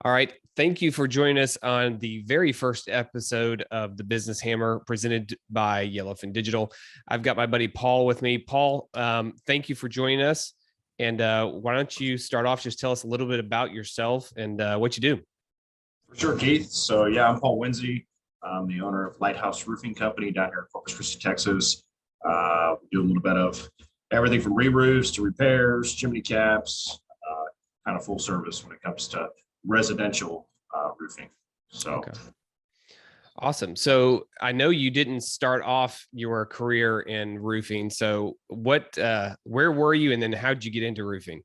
All right. Thank you for joining us on the very first episode of the Business Hammer presented by Yellowfin Digital. I've got my buddy Paul with me. Paul, thank you for joining us. And why don't you start off, just tell us a little bit about yourself and what you do. For sure, Keith. So yeah, I'm Paul Winzey. I'm the owner of Lighthouse Roofing Company down here in Corpus Christi, Texas. We do a little bit of everything from re-roofs to repairs, chimney caps, kind of full service when it comes to residential roofing. So Okay. Awesome. So I know you didn't start off your career in roofing. So where were you, and then how did you get into roofing?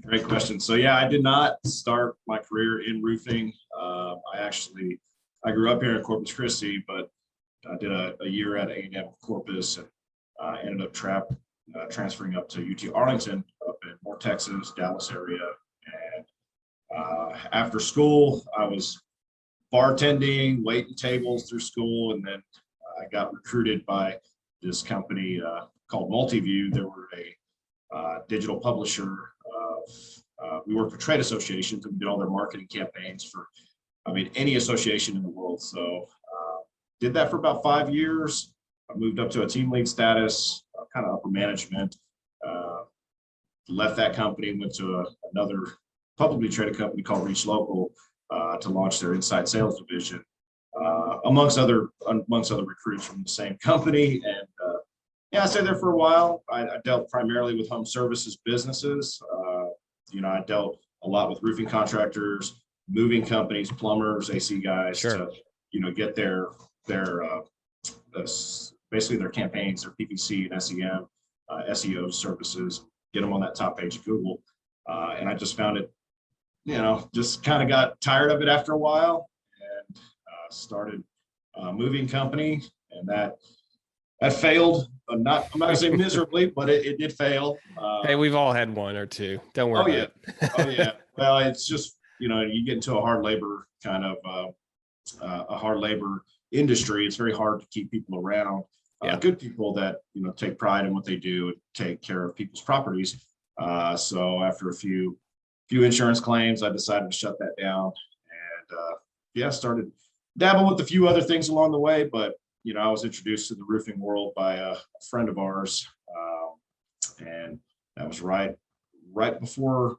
Great question. So yeah, I did not start my career in roofing. I grew up here in Corpus Christi, but I did a year at A&M Corpus and ended up transferring up to UT Arlington up in North Texas, Dallas area. And after school, I was bartending, waiting tables through school, and then I got recruited by this company called Multiview. They were a digital publisher. We worked for trade associations and did all their marketing campaigns for, any association in the world. So did that for about 5 years. I moved up to a team lead status, kind of upper management. Left that company, went to another publicly traded company called Reach Local to launch their inside sales division, amongst other recruits from the same company. And I stayed there for a while. I dealt primarily with home services businesses. I dealt a lot with roofing contractors, moving companies, plumbers, AC guys, Sure. to get their basically their campaigns, their PPC and SEM, SEO services, get them on that top page of Google. And I just found it, just kind of got tired of it after a while, and started a moving company, and that failed. I'm not gonna say miserably, but it did fail. Hey, we've all had one or two. Don't worry about it. Oh yeah. Well, it's just, you get into a hard labor kind of a hard labor industry. It's very hard to keep people around. Good people that take pride in what they do and take care of people's properties. So after a few insurance claims, I decided to shut that down, and started dabble with a few other things along the way. But I was introduced to the roofing world by a friend of ours, and that was right before,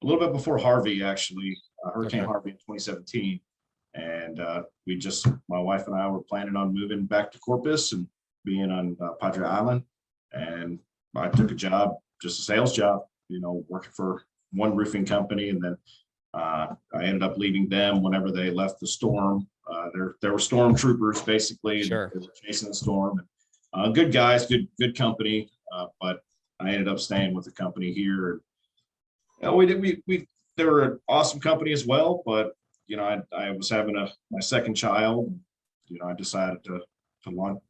a little bit before Harvey, actually, Hurricane Harvey in 2017. And my wife and I were planning on moving back to Corpus and being on Padre Island. And I took a job, just a sales job, working for one roofing company. And then I ended up leaving them whenever they left the storm. There were storm troopers, basically. Sure. They were chasing the storm. And, good guys, good company. But I ended up staying with the company here. They were an awesome company as well, but I was having my second child. I decided to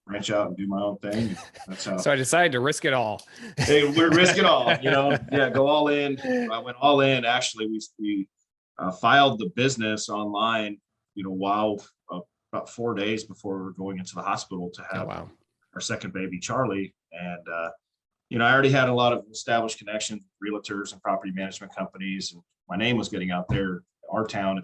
branch out and do my own thing. That's how. So I decided to risk it all. Hey, we're risk it all. Go all in. I went all in. Actually, we filed the business online. While about 4 days before we were going into the hospital to have our second baby, Charlie. And I already had a lot of established connections with realtors and property management companies, and my name was getting out there. Our town,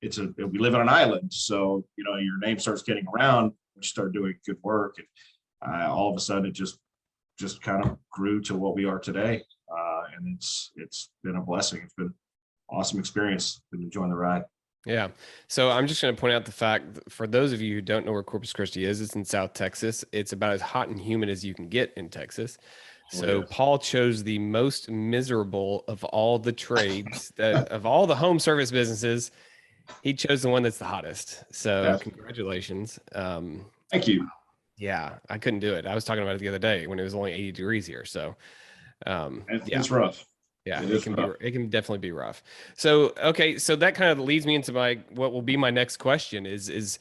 we live on an island, so your name starts getting around when you start doing good work, and all of a sudden it just kind of grew to what we are today, and it's been a blessing. It's been an awesome experience. Been enjoying the ride. Yeah. So I'm just going to point out the fact that for those of you who don't know where Corpus Christi is, it's in South Texas. It's about as hot and humid as you can get in Texas. So Paul chose the most miserable of all the trades, of all the home service businesses. He chose the one that's the hottest. So Congratulations. Thank you. Yeah, I couldn't do it. I was talking about it the other day when it was only 80 degrees here. So it's rough. Yeah, it can definitely be rough. So, okay. So that kind of leads me into what will be my next question is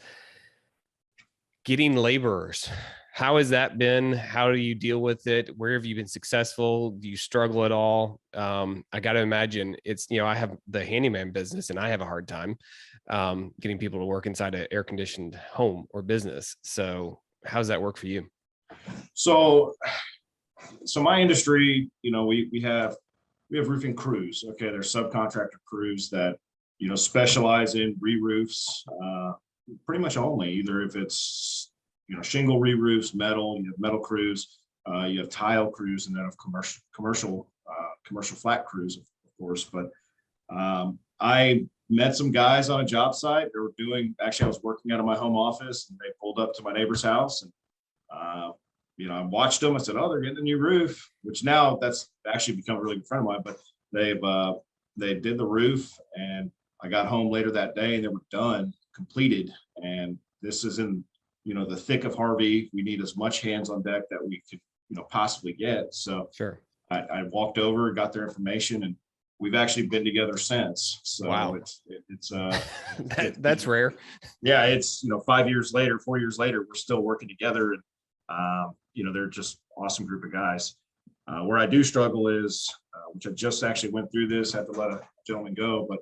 getting laborers. How has that been? How do you deal with it? Where have you been successful? Do you struggle at all? I got to imagine I have the handyman business and I have a hard time getting people to work inside an air conditioned home or business. So how's that work for you? So my industry, we have roofing crews. Okay. There's subcontractor crews that specialize in re-roofs, pretty much only, either if it's, shingle re-roofs, metal, you have metal crews, you have tile crews, and then of commercial flat crews, of course. But I met some guys on a job site. They were actually, I was working out of my home office, and they pulled up to my neighbor's house, and I watched them. I said, "Oh, they're getting a new roof," which now that's actually become a really good friend of mine. But they did the roof, and I got home later that day, and they were done, completed. And this is in the thick of Harvey. We need as much hands on deck that we could possibly get. So sure, I walked over, got their information, and we've actually been together since. So wow, it's that's rare. Yeah, it's 5 years later, 4 years later, we're still working together, and they're just awesome group of guys. Where I do struggle is, which I just actually went through this, had to let a gentleman go, but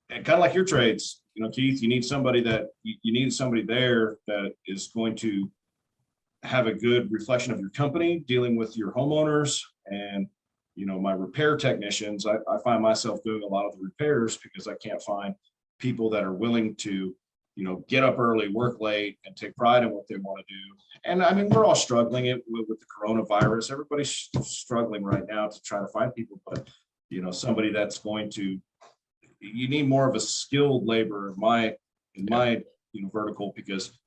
and kind of like your trades, Keith, you need somebody there that is going to have a good reflection of your company, dealing with your homeowners. And my repair technicians, I find myself doing a lot of the repairs because I can't find people that are willing to get up early, work late, and take pride in what they want to do. And I mean, we're all struggling with the coronavirus. Everybody's struggling right now to try to find people, but somebody that's going to, you need more of a skilled labor in my vertical, because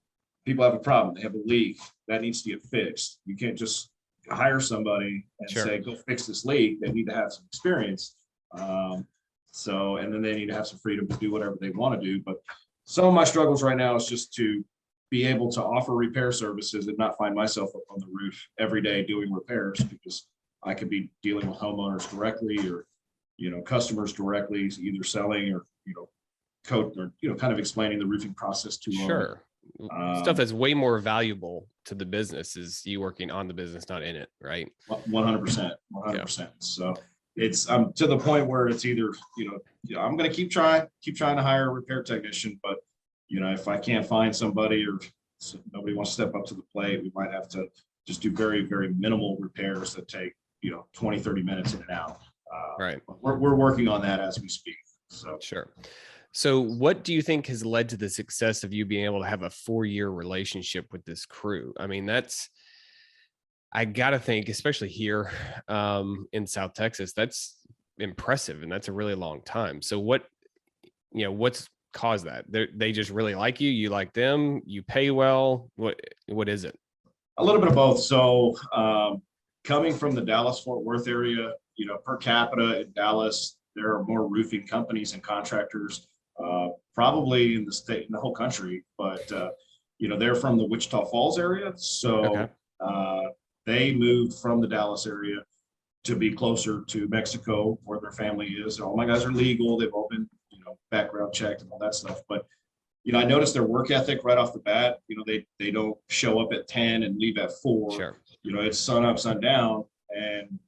people have a problem. They have a leak that needs to get fixed. You can't just hire somebody and Sure. say, go fix this leak. They need to have some experience. And then they need to have some freedom to do whatever they want to do. But some of my struggles right now is just to be able to offer repair services and not find myself up on the roof every day doing repairs, because I could be dealing with homeowners directly, or customers directly, either selling or coach, or kind of explaining the roofing process to them. Sure. Stuff that's way more valuable to the business is you working on the business, not in it, right? 100%. So I'm to the point where it's either I'm going to keep trying to hire a repair technician, but if I can't find somebody, or nobody wants to step up to the plate, we might have to just do very, very minimal repairs that take 20-30 minutes in and out. Right. We're working on that as we speak. So sure. So what do you think has led to the success of you being able to have a 4-year relationship with this crew? I mean, I got to think, especially here in South Texas, that's impressive. And that's a really long time. So what's caused that? They just really like you. You like them. You pay well. What is it? A little bit of both. So coming from the Dallas-Fort Worth area, per capita in Dallas, there are more roofing companies and contractors probably in the state, in the whole country, but they're from the Wichita Falls area. So they moved from the Dallas area to be closer to Mexico, where their family is. All my guys are legal. They've all been, background checked and all that stuff. But, I noticed their work ethic right off the bat. They don't show up at 10 and leave at 4. Sure. It's sun up, sun down. And,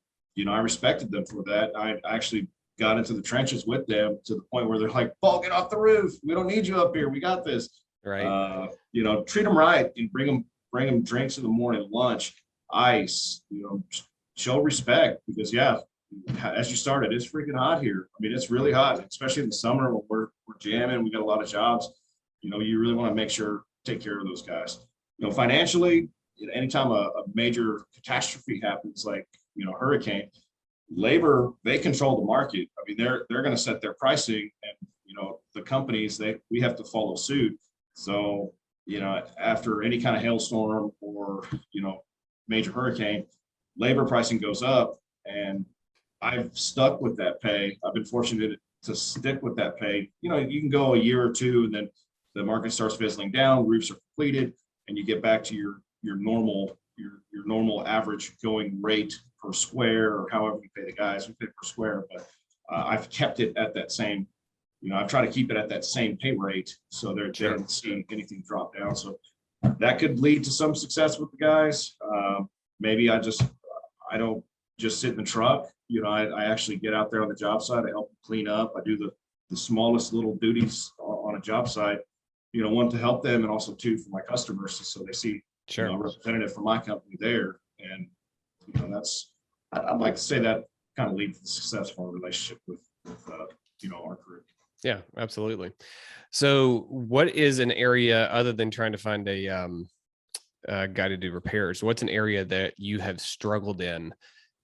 I respected them for that. I actually got into the trenches with them to the point where they're like, Paul, get off the roof. We don't need you up here. We got this. Right. Treat them right and bring them drinks in the morning, lunch, ice, show respect, because as you started, it's freaking hot here. I mean, it's really hot, especially in the summer when we're jamming. We got a lot of jobs. You really want to make sure, take care of those guys. Financially, anytime a major catastrophe happens, like, hurricane, labor, they control the market. I mean, they're going to set their pricing, and, the companies, we have to follow suit. So, after any kind of hailstorm or, major hurricane, labor pricing goes up, and I've stuck with that pay. I've been fortunate to stick with that pay. You can go a year or two, and then the market starts fizzling down, roofs are completed, and you get back to your normal average going rate per square, or however you pay the guys. We pay per square, but I've kept it at that same, I've tried to keep it at that same pay rate, so they don't see anything drop down. So that could lead to some success with the guys. Maybe I don't just sit in the truck. I actually get out there on the job site. I help them clean up. I do the smallest little duties on a job site, one, to help them, and also two, for my customers, so they see a representative from my company there. And I'd like to say that kind of leads to the successful relationship with our career. Yeah, absolutely. So what is an area other than trying to find a guy to do repairs? What's an area that you have struggled in,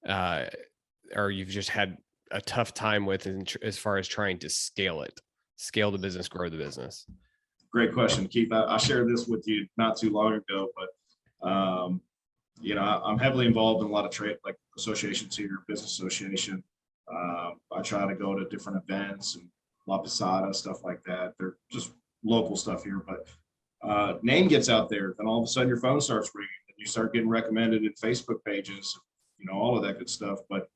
or you've just had a tough time with as far as trying to scale the business, grow the business? Great question, Keith. I shared this with you not too long ago, but I'm heavily involved in a lot of trade, like associations here, business association. I try to go to different events and La Posada, stuff like that. They're just local stuff here, but name gets out there, then all of a sudden your phone starts ringing and you start getting recommended in Facebook pages, all of that good stuff. But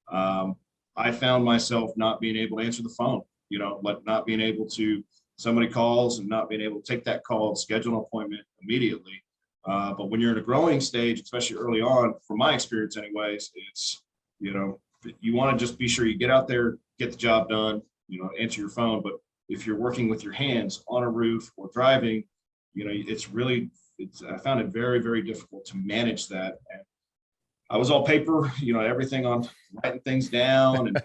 I found myself not being able to answer the phone, not being able to, somebody calls and not being able to take that call and schedule an appointment immediately. But when you're in a growing stage, especially early on, from my experience anyways, it's, you want to just be sure you get out there, get the job done, answer your phone. But if you're working with your hands on a roof or driving, I found it very, very difficult to manage that. And I was all paper, everything on writing things down and,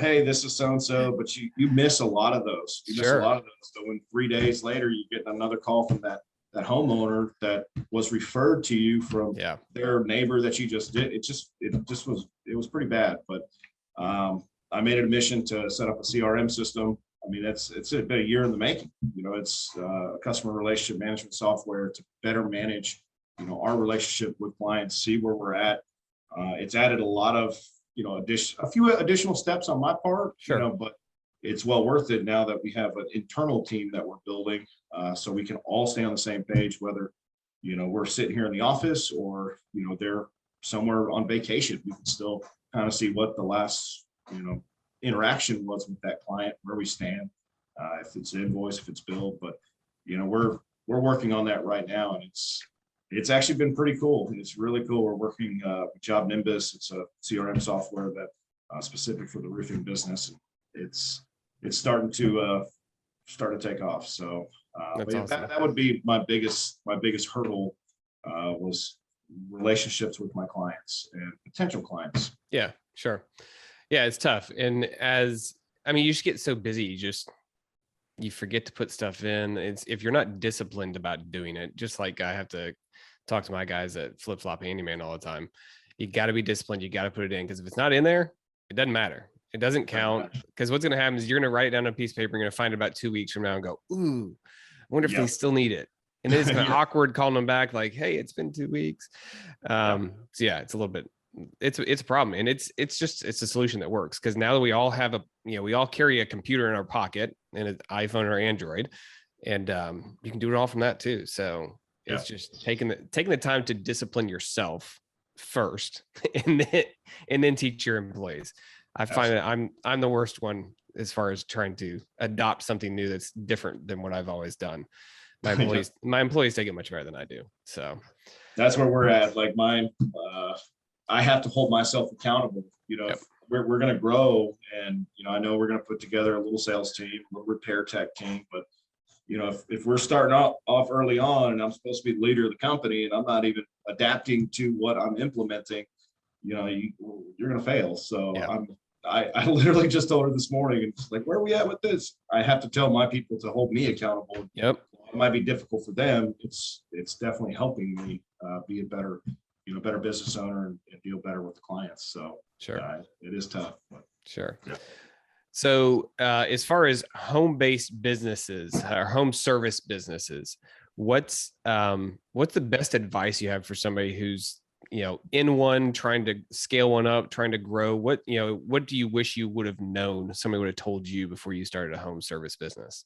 hey, this is so-and-so, but you miss a lot of those. You miss a lot of those. So when 3 days later, you get another call from that homeowner that was referred to you from their neighbor that you just did. It was pretty bad. But I made it a mission to set up a CRM system. I mean, it's been a year in the making. It's a customer relationship management software to better manage, our relationship with clients, see where we're at. It's added a lot of, a few additional steps on my part, but it's well worth it now that we have an internal team that we're building, so we can all stay on the same page, whether, we're sitting here in the office or, they're somewhere on vacation. We can still kind of see what the last, interaction was with that client, where we stand, if it's invoice, if it's billed. But, we're working on that right now, and it's actually been pretty cool. It's really cool. We're working with Job Nimbus. It's a CRM software that specific for the roofing business. It's starting to take off. So awesome. that would be my biggest hurdle, was relationships with my clients and potential clients. Yeah, sure. Yeah, it's tough. And you just get so busy, you forget to put stuff in. If you're not disciplined about doing it, just like I have to talk to my guys at Flip Flop Handyman all the time. You got to be disciplined. You got to put it in, because if it's not in there, it doesn't matter. It doesn't count, because what's going to happen is you're going to write it down on a piece of paper. You're going to find it about 2 weeks from now and go, ooh, I wonder if they still need it. And then it's kind of awkward calling them back like, hey, it's been 2 weeks. So yeah, it's a little bit, it's a problem. And it's a solution that works, because now that we all have we all carry a computer in our pocket, and an iPhone or Android, and you can do it all from that too. So it's just taking the time to discipline yourself first, and then teach your employees. I find that I'm the worst one as far as trying to adopt something new that's different than what I've always done. My employees take it much better than I do. So that's where we're at. Like mine, I have to hold myself accountable. If we're going to grow, and I know we're going to put together a little sales team, a little repair tech team, but if we're starting off early on, and I'm supposed to be the leader of the company, and I'm not even adapting to what I'm implementing, you're going to fail. So I literally just told her this morning, and it's like, where are we at with this? I have to tell my people to hold me accountable. Yep. It might be difficult for them. It's definitely helping me be a better, better business owner and deal better with the clients. So it is tough. But, sure. Yeah. So as far as home-based businesses or home service businesses, what's the best advice you have for somebody who's, in one, trying to scale one up, trying to grow? What do you wish you would have known, somebody would have told you before you started a home service business?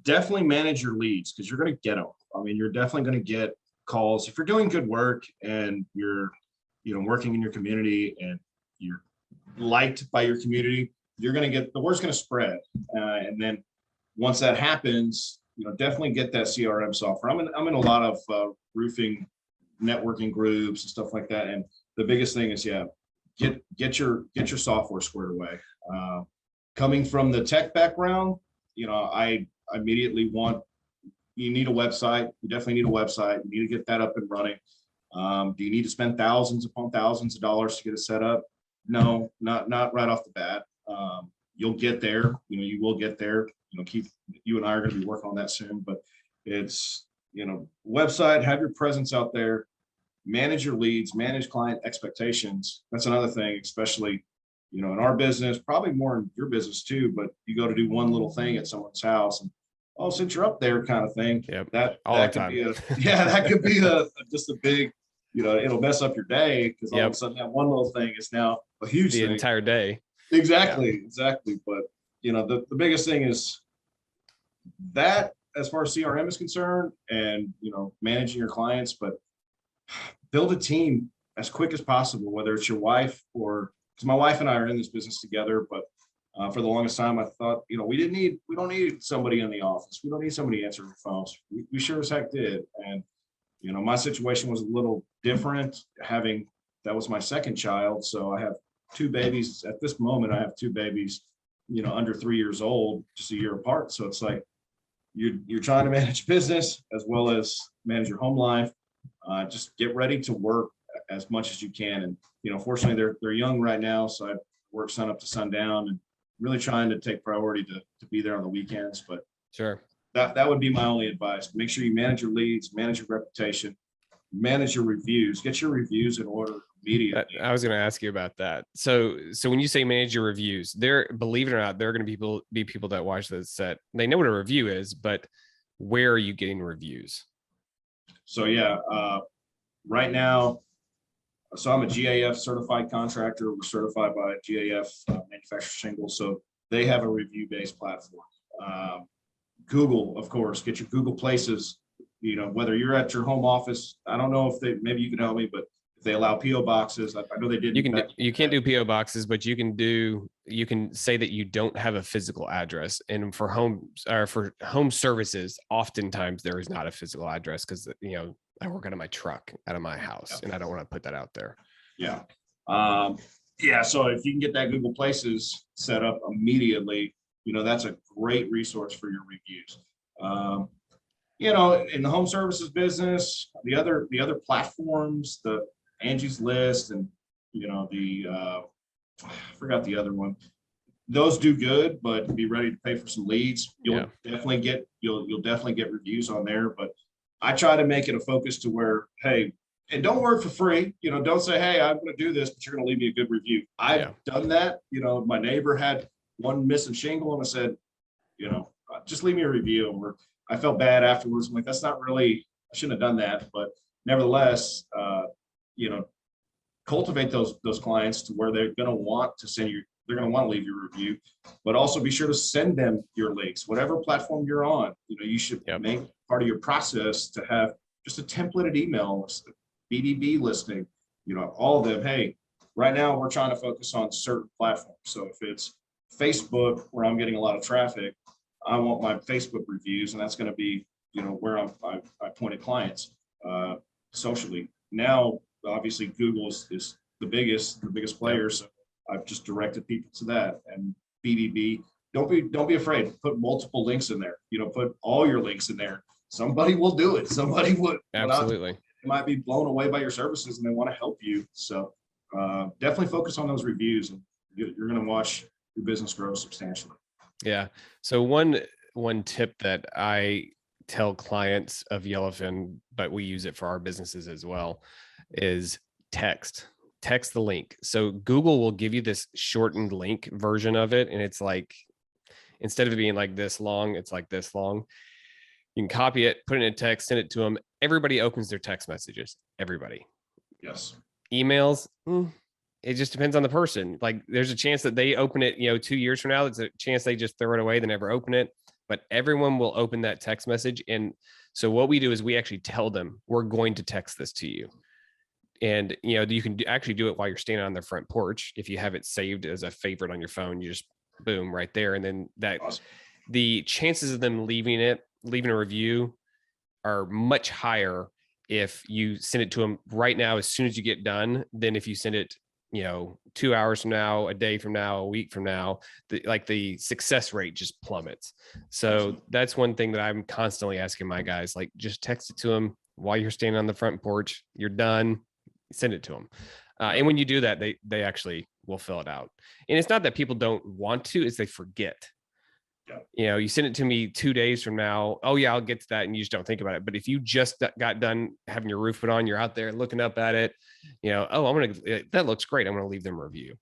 Definitely manage your leads, because you're going to get them. I mean, you're definitely going to get calls if you're doing good work and you're, working in your community and you're liked by your community. You're going to get, the word's going to spread, and then once that happens, definitely get that CRM software. I'm in a lot of roofing networking groups and stuff like that, and the biggest thing is get your software squared away. Coming from the tech background, I immediately you need a website. You definitely need a website. You need to get that up and running. Do you need to spend thousands upon thousands of dollars to get it set up? No, not right off the bat. You'll get there. You will get there. Keith, you and I are going to be working on that soon. But it's website, have your presence out there, manage your leads, manage client expectations. That's another thing, especially in our business, probably more in your business too. But you go to do one little thing at someone's house, and since you're up there, kind of thing. Yep. That could be that could be just a big. It'll mess up your day because all of a sudden that one little thing is now a huge thing. Entire day. Exactly. But the biggest thing is that as far as CRM is concerned and managing your clients, but build a team as quick as possible, whether it's your wife or because my wife and I are in this business together, but for the longest time I thought, we don't need somebody in the office. We don't need somebody answering the phones. We sure as heck did. And my situation was a little different that was my second child. So I have two babies at this moment. I have two babies, under 3 years old, just a year apart. So it's like, you're trying to manage business as well as manage your home life. Just get ready to work as much as you can. And, fortunately they're young right now. So I work sun up to sundown and really trying to take priority to be there on the weekends. But sure. That would be my only advice. Make sure you manage your leads, manage your reputation, manage your reviews, get your reviews in order immediately. I was going to ask you about that. So when you say manage your reviews, believe it or not, there are going to be people that watch this set. They know what a review is, but where are you getting reviews? So right now, I'm a GAF certified contractor. We're certified by GAF manufacturer shingles. So they have a review-based platform. Google, of course, get your Google Places, whether you're at your home office. I don't know if maybe you can help me, but if they allow PO boxes, I know they did. You can't do PO boxes, but you can say that you don't have a physical address. And for home services, oftentimes there is not a physical address because, I work out of my truck, out of my house, and I don't want to put that out there. Yeah. So if you can get that Google Places set up immediately, that's a great resource for your reviews. In the home services business, the other platforms, the Angie's List and, I forgot the other one. Those do good, but be ready to pay for some leads. You'll definitely get reviews on there, but I try to make it a focus to where, hey, and don't work for free. Don't say, hey, I'm going to do this, but you're going to leave me a good review. I've done that. My neighbor had one missing shingle and I said, just leave me a review. And I felt bad afterwards. I'm like, that's not really, I shouldn't have done that. But nevertheless, cultivate those clients to where they're going to want to send you, they're going to want to leave your review, but also be sure to send them your links, whatever platform you're on. You should make part of your process to have just a templated email list, BDB listing, all of them. Hey, right now we're trying to focus on certain platforms. So if it's Facebook, where I'm getting a lot of traffic, I want my Facebook reviews, and that's going to be, where I pointed clients socially. Now, obviously, Google is the biggest player, so I've just directed people to that. And BDB, don't be afraid to put multiple links in there. Put all your links in there. Somebody will do it. Somebody would. Absolutely. They might be blown away by your services and they want to help you. So definitely focus on those reviews, and you're going to watch your business grow substantially. Yeah. So one tip that I tell clients of Yellowfin, but we use it for our businesses as well, is text the link. So Google will give you this shortened link version of it. And it's like, instead of it being like this long, it's like this long. You can copy it, put it in a text, send it to them. Everybody opens their text messages. Everybody. Yes. Emails. It just depends on the person. Like there's a chance that they open it, 2 years from now, there's a chance they just throw it away. They never open it, but everyone will open that text message. And so what we do is we actually tell them, we're going to text this to you. And, you can actually do it while you're standing on their front porch. If you have it saved as a favorite on your phone, you just boom right there. And then the chances of them leaving a review are much higher if you send it to them right now, as soon as you get done, than if you send it, 2 hours from now, a day from now, a week from now. The success rate just plummets. So that's one thing that I'm constantly asking my guys, like just text it to them while you're standing on the front porch. You're done, send it to them. And when you do that, they actually will fill it out. And it's not that people don't want to, it's they forget. Yeah. You send it to me 2 days from now. Oh yeah, I'll get to that. And you just don't think about it. But if you just got done having your roof put on, you're out there looking up at it, oh, that looks great. I'm going to leave them a review.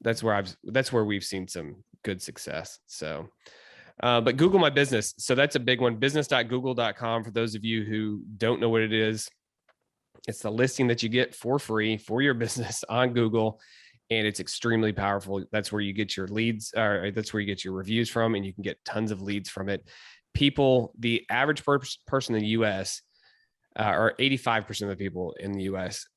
That's where we've seen some good success. So, but Google My Business. So that's a big one. Business.google.com. For those of you who don't know what it is, it's the listing that you get for free for your business on Google. And it's extremely powerful. That's where you get your leads, or that's where you get your reviews from, and you can get tons of leads from it. The average person in the US, or 85% of the people in the US,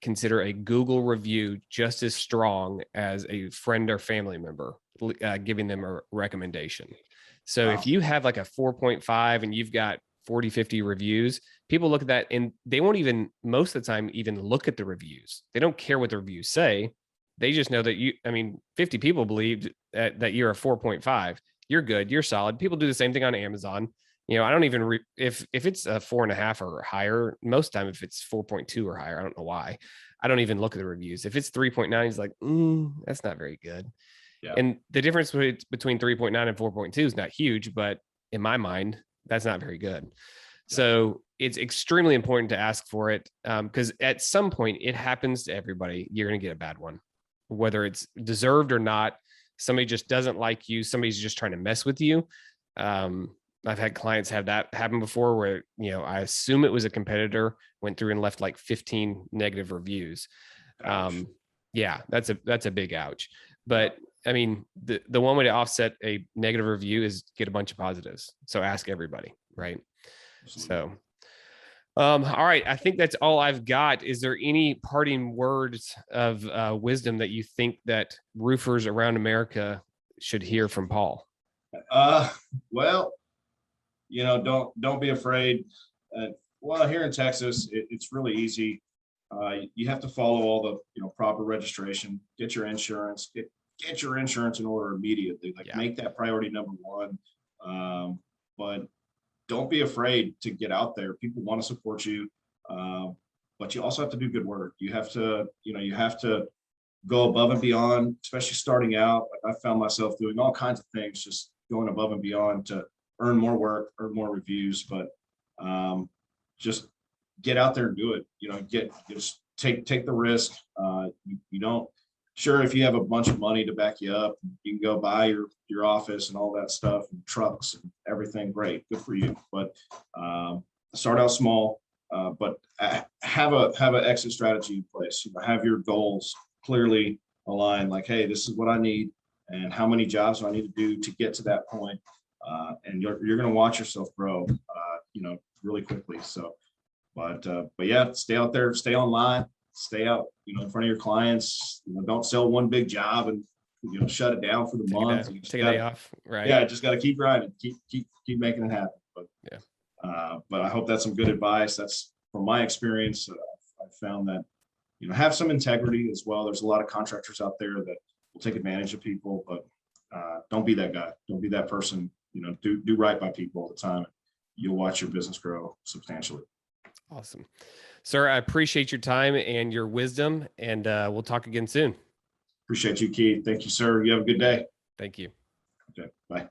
consider a Google review just as strong as a friend or family member giving them a recommendation. So if you have like a 4.5 and you've got 40, 50 reviews, people look at that and they won't even, most of the time, even look at the reviews. They don't care what the reviews say. They just know that 50 people believed that you're a 4.5. You're good. You're solid. People do the same thing on Amazon. I don't even, if it's a 4.5 or higher, most time, if it's 4.2 or higher, I don't know why. I don't even look at the reviews. If it's 3.9, it's like, that's not very good. Yeah. And the difference between 3.9 and 4.2 is not huge, but in my mind, that's not very good. So it's extremely important to ask for it, because at some point it happens to everybody. You're going to get a bad one, whether it's deserved or not. Somebody just doesn't like you. Somebody's just trying to mess with you. I've had clients have that happen before where, I assume it was a competitor, went through and left like 15 negative reviews. Yeah, that's a big ouch. But the one way to offset a negative review is get a bunch of positives. So ask everybody, right? Absolutely. So, all right. I think that's all I've got. Is there any parting words of wisdom that you think that roofers around America should hear from Paul? Well, don't be afraid. Well, here in Texas, it's really easy. You have to follow all the proper registration, get your insurance, get your insurance in order immediately. Make that priority number one. But don't be afraid to get out there. People want to support you, but you also have to do good work. You have to go above and beyond, especially starting out. I found myself doing all kinds of things, just going above and beyond to earn more work, earn more reviews, but just get out there and do it. Just take the risk. You don't. Sure, if you have a bunch of money to back you up, you can go buy your office and all that stuff and trucks and everything. Great, good for you. But start out small, but have an exit strategy in place. Have your goals clearly aligned. Like, hey, this is what I need, and how many jobs do I need to do to get to that point? And you're going to watch yourself grow, really quickly. So, but yeah, stay out there, stay online. Stay out, in front of your clients. Don't sell one big job and shut it down for the month. Take a day off, right? Yeah, just got to keep grinding, keep making it happen. But yeah, but I hope that's some good advice. That's from my experience. I found that have some integrity as well. There's a lot of contractors out there that will take advantage of people, but don't be that guy. Don't be that person. Do right by people all the time. You'll watch your business grow substantially. Awesome. Sir, I appreciate your time and your wisdom, and we'll talk again soon. Appreciate you, Keith. Thank you, sir. You have a good day. Thank you. Okay, bye.